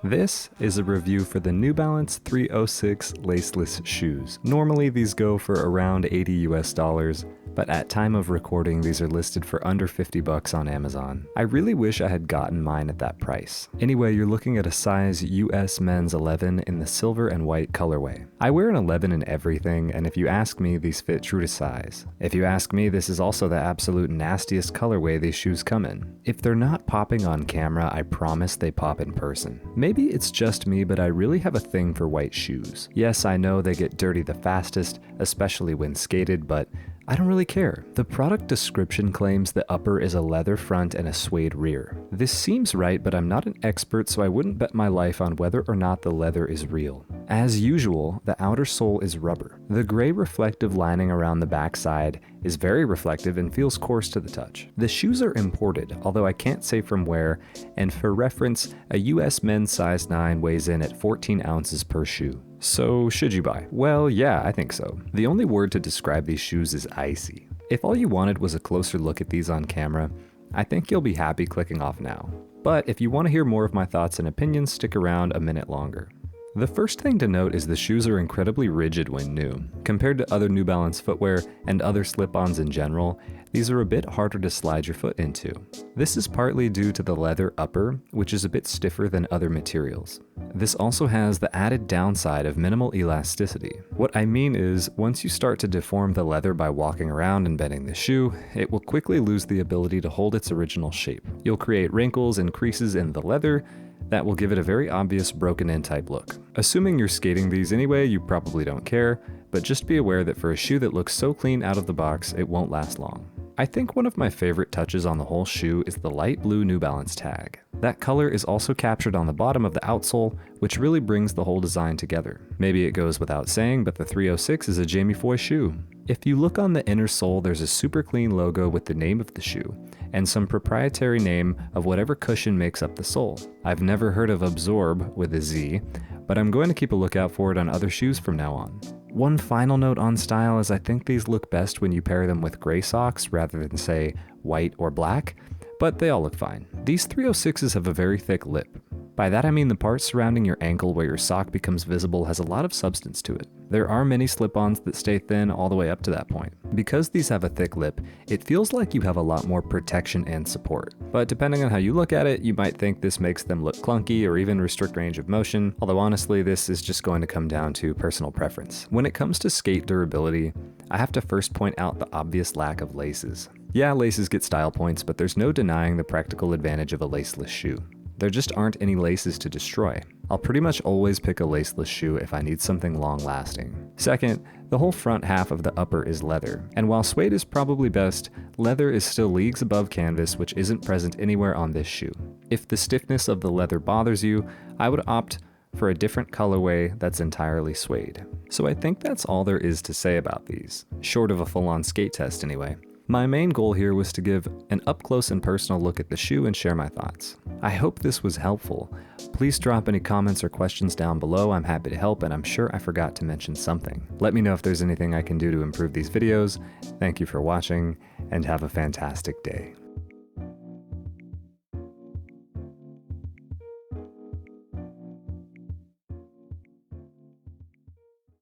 This is a review for the Newbalance 306 Laceless shoes. Normally these go for around $80 US, but at time of recording these are listed for under $50 on Amazon. I really wish I had gotten mine at that price. Anyway, you're looking at a size US men's 11 in the silver and white colorway. I wear an 11 in everything, and if you ask me, these fit true to size. If you ask me, this is also the absolute nastiest colorway these shoes come in. If they're not popping on camera, I promise they pop in person. Maybe it's just me, but I really have a thing for white shoes. Yes, I know they get dirty the fastest, especially when skated, but I don't really care. The product description claims the upper is a leather front and a suede rear. This seems right, but I'm not an expert, so I wouldn't bet my life on whether or not the leather is real. As usual, the outer sole is rubber. The gray reflective lining around the backside is very reflective and feels coarse to the touch. The shoes are imported, although I can't say from where, and for reference, a US men's size 9 weighs in at 14 ounces per shoe. So should you buy? Well, yeah, I think so. The only word to describe these shoes is icy. If all you wanted was a closer look at these on camera, I think you'll be happy clicking off now. But if you want to hear more of my thoughts and opinions, stick around a minute longer. The first thing to note is the shoes are incredibly rigid when new. Compared to other New Balance footwear and other slip-ons in general, these are a bit harder to slide your foot into. This is partly due to the leather upper, which is a bit stiffer than other materials. This also has the added downside of minimal elasticity. What I mean is, once you start to deform the leather by walking around and bending the shoe, it will quickly lose the ability to hold its original shape. You'll create wrinkles and creases in the leather that will give it a very obvious broken-in type look. Assuming you're skating these anyway, you probably don't care, but just be aware that for a shoe that looks so clean out of the box, it won't last long. I think one of my favorite touches on the whole shoe is the light blue New Balance tag. That color is also captured on the bottom of the outsole, which really brings the whole design together. Maybe it goes without saying, but the 306 is a Jamie Foy shoe. If you look on the inner sole, there's a super clean logo with the name of the shoe, and some proprietary name of whatever cushion makes up the sole. I've never heard of Absorb with a Z, but I'm going to keep a lookout for it on other shoes from now on. One final note on style is I think these look best when you pair them with gray socks rather than, say, white or black, but they all look fine. These 306s have a very thick lip. By that I mean the part surrounding your ankle where your sock becomes visible has a lot of substance to it. There are many slip-ons that stay thin all the way up to that point. Because these have a thick lip, it feels like you have a lot more protection and support. But depending on how you look at it, you might think this makes them look clunky or even restrict range of motion, although honestly this is just going to come down to personal preference. When it comes to skate durability, I have to first point out the obvious lack of laces. Yeah, laces get style points, but there's no denying the practical advantage of a laceless shoe. There just aren't any laces to destroy. I'll pretty much always pick a laceless shoe if I need something long-lasting. Second, the whole front half of the upper is leather, and while suede is probably best, leather is still leagues above canvas, which isn't present anywhere on this shoe. If the stiffness of the leather bothers you, I would opt for a different colorway that's entirely suede. So I think that's all there is to say about these, short of a full-on skate test anyway. My main goal here was to give an up-close and personal look at the shoe and share my thoughts. I hope this was helpful. Please drop any comments or questions down below. I'm happy to help, and I'm sure I forgot to mention something. Let me know if there's anything I can do to improve these videos. Thank you for watching, and have a fantastic day.